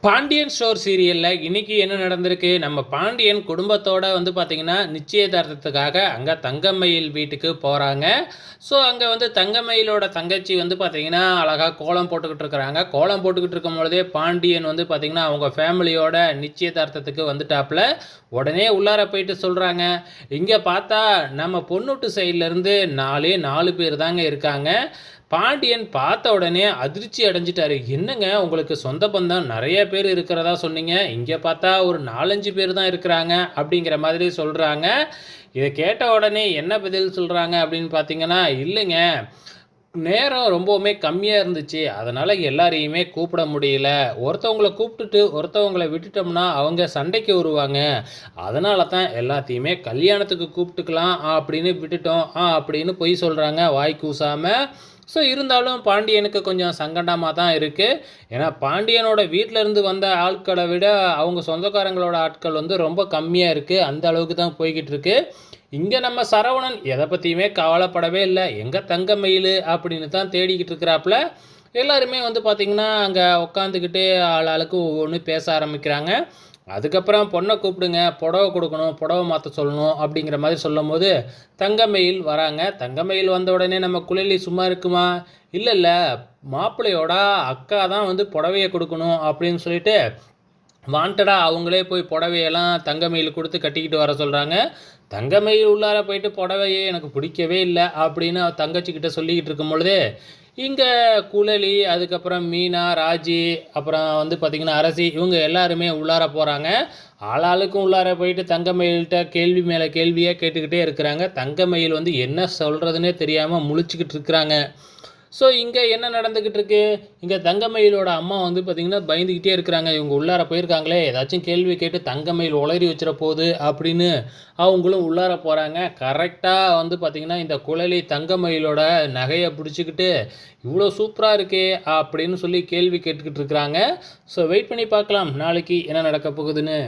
Pandian store சீரியல்ல இன்னைக்கு என்ன நடந்திருக்கு? நம்ம பாண்டியன் குடும்பத்தோட பார்த்தீங்கன்னா, நிச்சயதார்த்தத்துக்காக அங்க தங்கமயில் வீட்டுக்கு போறாங்க. ஸோ, அங்க தங்கமயிலோட தங்கச்சி பார்த்தீங்கன்னா, அழகா கோலம் போட்டுக்கிட்டு இருக்கிறாங்க. கோலம் போட்டுக்கிட்டு இருக்கும்பொழுதே பாண்டியன் பார்த்தீங்கன்னா, அவங்க ஃபேமிலியோட நிச்சயதார்த்தத்துக்கு வந்துட்டாப்புல. உடனே உள்ளார போயிட்டு சொல்றாங்க, "இங்க பார்த்தா நம்ம பொண்ணூட்டு சைட்லருந்து 4 பேர் தாங்க இருக்காங்க." பாண்டியன் பார்த்த உடனே அதிர்ச்சி அடைஞ்சிட்டாரு. "என்னங்க உங்களுக்கு சொந்த பந்தம் நெறைய பேர் இருக்கிறதா சொன்னீங்க. இங்க பார்த்தா ஒரு 4, 5 பேர் தான் இருக்கிறாங்க." அப்படிங்கிற மாதிரி சொல்றாங்க. இத கேட்ட உடனே என்ன பதில் சொல்றாங்க அப்படின்னு பார்த்தீங்கன்னா, "இல்லைங்க, நேரம் ரொம்பவுமே கம்மியா இருந்துச்சு. அதனால எல்லாரையுமே கூப்பிட முடியல. ஒருத்தவங்கள கூப்பிட்டுட்டு ஒருத்தவங்கள விட்டுட்டோம்னா, அவங்க சண்டைக்கு வருவாங்க. அதனால தான் எல்லாத்தையுமே கல்யாணத்துக்கு கூப்பிட்டுக்கலாம் அப்படின்னு விட்டுட்டோம்." அப்படின்னு பொய் சொல்றாங்க வாய் கூசாம. ஸோ, இருந்தாலும் பாண்டியனுக்கு கொஞ்சம் சங்கடமா தான் இருக்கு. ஏன்னா, பாண்டியனோட வீட்ல இருந்து வந்த ஆட்கள விட, அவங்க சொந்தக்காரங்களோட ஆட்கள் ரொம்ப கம்மியா இருக்கு. அந்த அளவுக்கு தான் போய்க்கிட்டு இருக்கு. இங்க நம்ம சரவணன் எத பத்தியுமே கவலைப்படவே இல்ல. எங்க தங்கமயிலு அப்படின்னு தான் தேடிக்கிட்டு இருக்கிறாப்புல. எல்லாருமே பார்த்தீங்கன்னா, அங்க உட்காந்துக்கிட்டு ஆளாளுக்கு ஒவ்வொண்ணு பேச ஆரம்பிக்கிறாங்க. அதுக்கப்புறம் பொண்ண கூப்பிடுங்க, புடவ குடுக்கணும், புடவ மாத்த சொல்லணும் அப்படிங்கிற மாரி சொல்லும்போது, தங்கமயில் வராங்க. தங்கமயில் வந்த உடனே நம்ம குழலி சும்மா இருக்குமா? இல்ல, இல்ல, மாப்பிள்ளையோட அக்கா தான் புடவைய குடுக்கணும் அப்படின்னு சொல்லிட்டு, வாண்டடா அவங்களே போய் புடவையெல்லாம் தங்கமயிலுக்கு குடுத்து கட்டிக்கிட்டு வர சொல்றாங்க. தங்கமயில் உள்ளார போயிட்டு புடவையே எனக்கு பிடிக்கவே இல்ல அப்படின்னு அவ தங்கச்சிகிட்ட சொல்லிக்கிட்டு இருக்கும் பொழுதே, இங்க குழலி, அதுக்கப்புறம் மீனா, ராஜி, அப்புறம் பார்த்தீங்கன்னா அரசி இவங்க எல்லாருமே உள்ளார போறாங்க. ஆளாளுக்கும் உள்ளார போயிட்டு தங்கமயில்ட்ட கேள்வி மேல கேள்வியா கேட்டுக்கிட்டே இருக்கிறாங்க. தங்கமயில் என்ன சொல்றதுன்னே தெரியாம முழிச்சுக்கிட்டு இருக்கிறாங்க. ஸோ, இங்க என்ன நடந்துகிட்டு இருக்கு? இங்க தங்கமயிலோட அம்மா பார்த்தீங்கன்னா, பயந்துகிட்டே இருக்கிறாங்க. இவங்க உள்ளார போயிருக்காங்களே! ஏதாச்சும் கேள்வி கேட்டு தங்கமயில் உளறி வச்சிற போது அப்படின்னு அவங்களும் உள்ளார போறாங்க. கரெக்ட்டா பார்த்தீங்கன்னா, இந்த குழலி தங்கமயிலோட நகைய பிடிச்சுக்கிட்டு, "இவ்ளோ சூப்பரா இருக்கே!" அப்படின்னு சொல்லி கேள்வி கேட்டுக்கிட்டு இருக்கிறாங்க. ஸோ, வெயிட் பண்ணி பார்க்கலாம். நாளைக்கு என்ன நடக்கப் போகுதுன்னு.